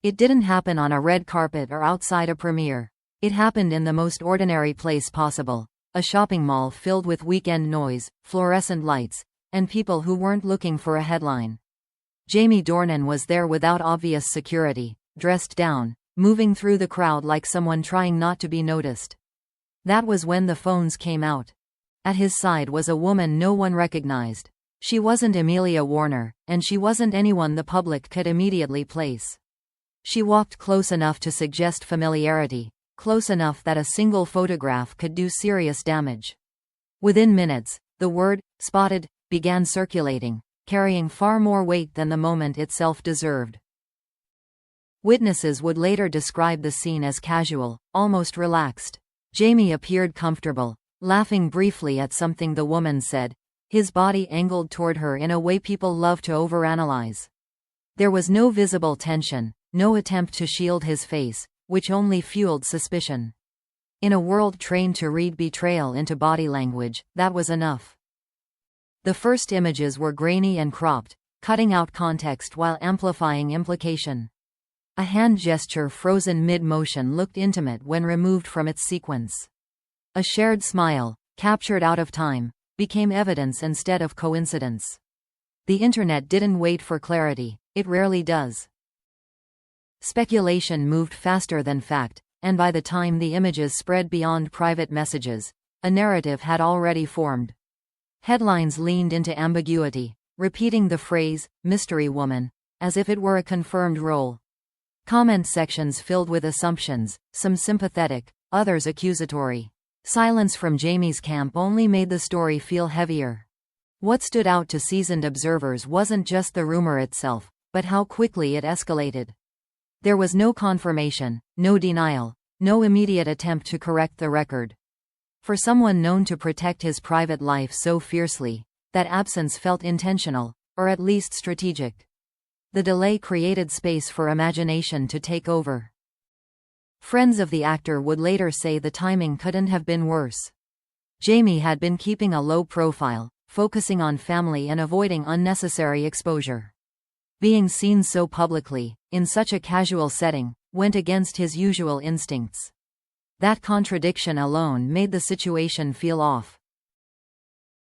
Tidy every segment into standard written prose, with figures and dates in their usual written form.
It didn't happen on a red carpet or outside a premiere. It happened in the most ordinary place possible. A shopping mall filled with weekend noise, fluorescent lights, and people who weren't looking for a headline. Jamie Dornan was there without obvious security, dressed down, moving through the crowd like someone trying not to be noticed. That was when the phones came out. At his side was a woman no one recognized. She wasn't Amelia Warner, and she wasn't anyone the public could immediately place. She walked close enough to suggest familiarity, close enough that a single photograph could do serious damage. Within minutes, the word, "spotted," began circulating, carrying far more weight than the moment itself deserved. Witnesses would later describe the scene as casual, almost relaxed. Jamie appeared comfortable, laughing briefly at something the woman said, his body angled toward her in a way people love to overanalyze. There was no visible tension, no attempt to shield his face, which only fueled suspicion. In a world trained to read betrayal into body language, that was enough. The first images were grainy and cropped, cutting out context while amplifying implication. A hand gesture frozen mid-motion looked intimate when removed from its sequence. A shared smile, captured out of time, became evidence instead of coincidence. The internet didn't wait for clarity, it rarely does. Speculation moved faster than fact, and by the time the images spread beyond private messages, a narrative had already formed. Headlines leaned into ambiguity, repeating the phrase, "mystery woman," as if it were a confirmed role. Comment sections filled with assumptions, some sympathetic, others accusatory. Silence from Jamie's camp only made the story feel heavier. What stood out to seasoned observers wasn't just the rumor itself, but how quickly it escalated. There was no confirmation, no denial, no immediate attempt to correct the record. For someone known to protect his private life so fiercely, that absence felt intentional, or at least strategic. The delay created space for imagination to take over. Friends of the actor would later say the timing couldn't have been worse. Jamie had been keeping a low profile, focusing on family and avoiding unnecessary exposure. Being seen so publicly, in such a casual setting, went against his usual instincts. That contradiction alone made the situation feel off.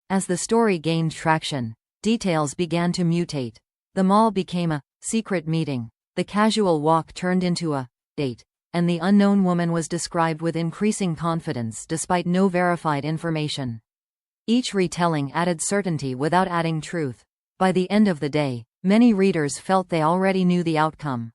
As the story gained traction, details began to mutate. The mall became a secret meeting, the casual walk turned into a date, and the unknown woman was described with increasing confidence despite no verified information. Each retelling added certainty without adding truth. By the end of the day, many readers felt they already knew the outcome.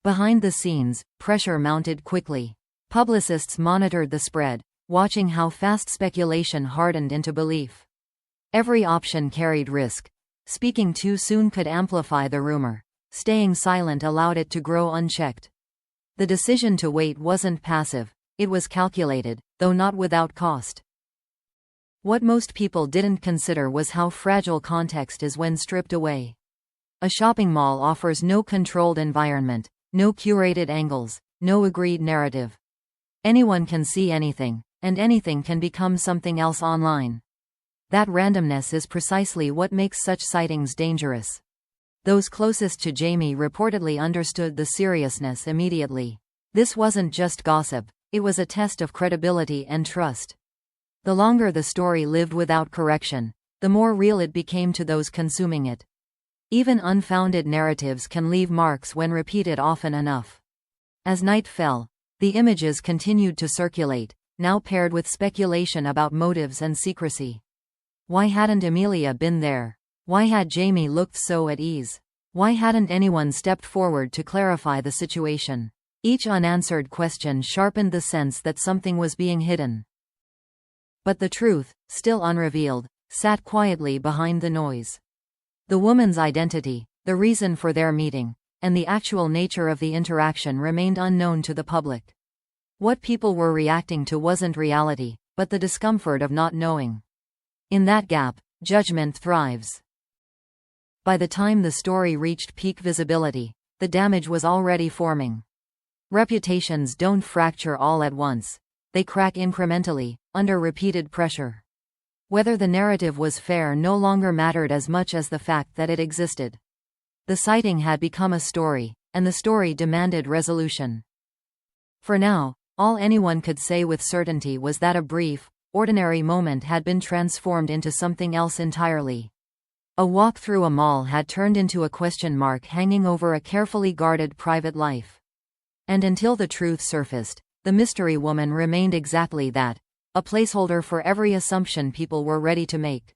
Behind the scenes, pressure mounted quickly. Publicists monitored the spread, watching how fast speculation hardened into belief. Every option carried risk. Speaking too soon could amplify the rumor. Staying silent allowed it to grow unchecked. The decision to wait wasn't passive, it was calculated, though not without cost. What most people didn't consider was how fragile context is when stripped away. A shopping mall offers no controlled environment, no curated angles, no agreed narrative. Anyone can see anything, and anything can become something else online. That randomness is precisely what makes such sightings dangerous. Those closest to Jamie reportedly understood the seriousness immediately. This wasn't just gossip, it was a test of credibility and trust. The longer the story lived without correction, the more real it became to those consuming it. Even unfounded narratives can leave marks when repeated often enough. As night fell, the images continued to circulate, now paired with speculation about motives and secrecy. Why hadn't Amelia been there? Why had Jamie looked so at ease? Why hadn't anyone stepped forward to clarify the situation? Each unanswered question sharpened the sense that something was being hidden. But the truth, still unrevealed, sat quietly behind the noise. The woman's identity, the reason for their meeting, and the actual nature of the interaction remained unknown to the public. What people were reacting to wasn't reality, but the discomfort of not knowing. In that gap, judgment thrives. By the time the story reached peak visibility, the damage was already forming. Reputations don't fracture all at once. They crack incrementally, under repeated pressure. Whether the narrative was fair no longer mattered as much as the fact that it existed. The sighting had become a story, and the story demanded resolution. For now, all anyone could say with certainty was that a brief, ordinary moment had been transformed into something else entirely. A walk through a mall had turned into a question mark hanging over a carefully guarded private life. And until the truth surfaced, the mystery woman remained exactly that, a placeholder for every assumption people were ready to make.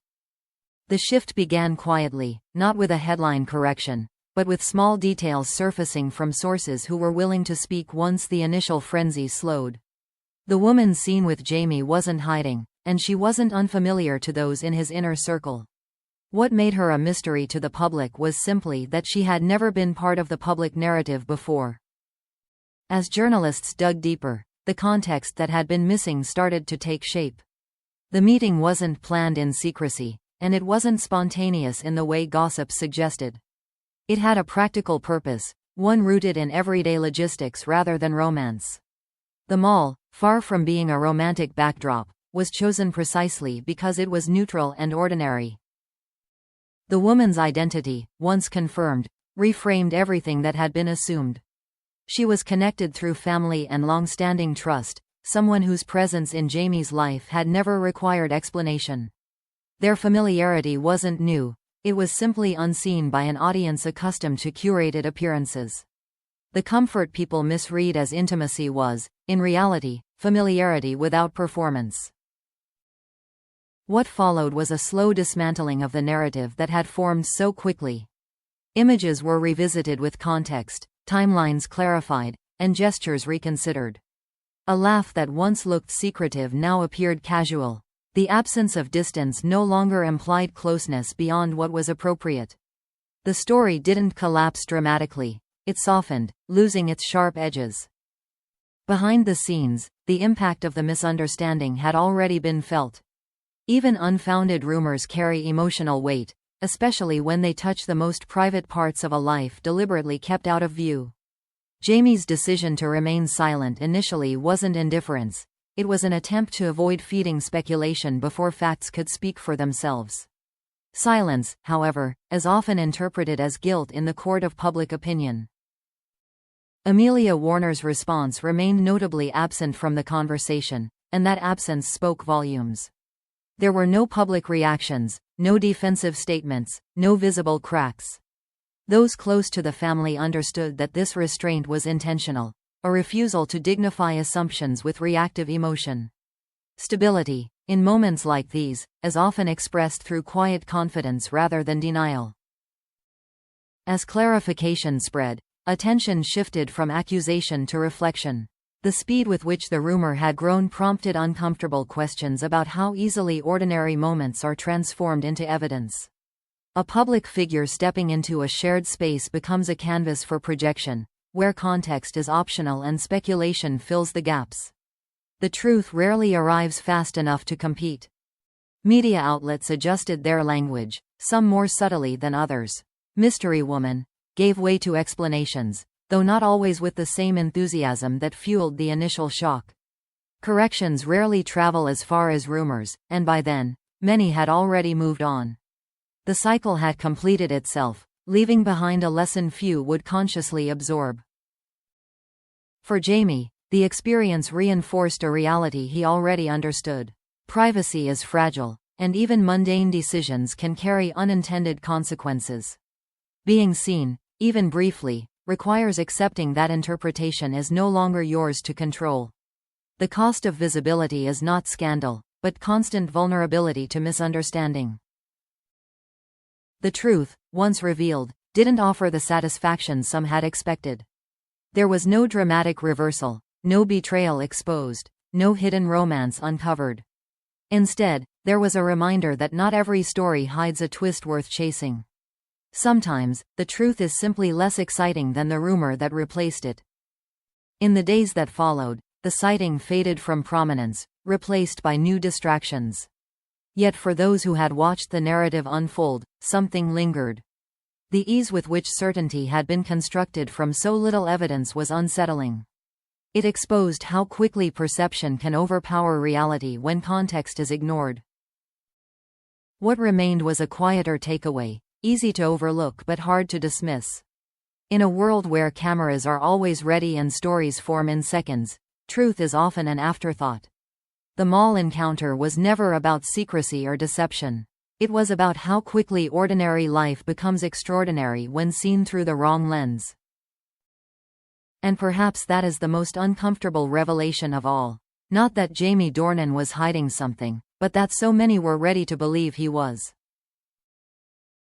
The shift began quietly, not with a headline correction, but with small details surfacing from sources who were willing to speak once the initial frenzy slowed. The woman seen with Jamie wasn't hiding, and she wasn't unfamiliar to those in his inner circle. What made her a mystery to the public was simply that she had never been part of the public narrative before. As journalists dug deeper, the context that had been missing started to take shape. The meeting wasn't planned in secrecy, and it wasn't spontaneous in the way gossip suggested. It had a practical purpose, one rooted in everyday logistics rather than romance. The mall, far from being a romantic backdrop, was chosen precisely because it was neutral and ordinary. The woman's identity, once confirmed, reframed everything that had been assumed. She was connected through family and long-standing trust, someone whose presence in Jamie's life had never required explanation. Their familiarity wasn't new, it was simply unseen by an audience accustomed to curated appearances. The comfort people misread as intimacy was, in reality, familiarity without performance. What followed was a slow dismantling of the narrative that had formed so quickly. Images were revisited with context, timelines clarified, and gestures reconsidered. A laugh that once looked secretive now appeared casual. The absence of distance no longer implied closeness beyond what was appropriate. The story didn't collapse dramatically, it softened, losing its sharp edges. Behind the scenes, the impact of the misunderstanding had already been felt. Even unfounded rumors carry emotional weight, especially when they touch the most private parts of a life deliberately kept out of view. Jamie's decision to remain silent initially wasn't indifference. It was an attempt to avoid feeding speculation before facts could speak for themselves. Silence, however, is often interpreted as guilt in the court of public opinion. Amelia Warner's response remained notably absent from the conversation, and that absence spoke volumes. There were no public reactions, no defensive statements, no visible cracks. Those close to the family understood that this restraint was intentional, a refusal to dignify assumptions with reactive emotion. Stability, in moments like these, is often expressed through quiet confidence rather than denial. As clarification spread, attention shifted from accusation to reflection. The speed with which the rumor had grown prompted uncomfortable questions about how easily ordinary moments are transformed into evidence. A public figure stepping into a shared space becomes a canvas for projection, where context is optional and speculation fills the gaps. The truth rarely arrives fast enough to compete. Media outlets adjusted their language, some more subtly than others. Mystery Woman gave way to explanations, though not always with the same enthusiasm that fueled the initial shock. Corrections rarely travel as far as rumors, and by then, many had already moved on. The cycle had completed itself, leaving behind a lesson few would consciously absorb. For Jamie, the experience reinforced a reality he already understood. Privacy is fragile, and even mundane decisions can carry unintended consequences. Being seen, even briefly, requires accepting that interpretation is no longer yours to control. The cost of visibility is not scandal, but constant vulnerability to misunderstanding. The truth, once revealed, didn't offer the satisfaction some had expected. There was no dramatic reversal, no betrayal exposed, no hidden romance uncovered. Instead, there was a reminder that not every story hides a twist worth chasing. Sometimes, the truth is simply less exciting than the rumor that replaced it. In the days that followed, the sighting faded from prominence, replaced by new distractions. Yet for those who had watched the narrative unfold, something lingered. The ease with which certainty had been constructed from so little evidence was unsettling. It exposed how quickly perception can overpower reality when context is ignored. What remained was a quieter takeaway, easy to overlook but hard to dismiss. In a world where cameras are always ready and stories form in seconds, truth is often an afterthought. The mall encounter was never about secrecy or deception. It was about how quickly ordinary life becomes extraordinary when seen through the wrong lens. And perhaps that is the most uncomfortable revelation of all. Not that Jamie Dornan was hiding something, but that so many were ready to believe he was.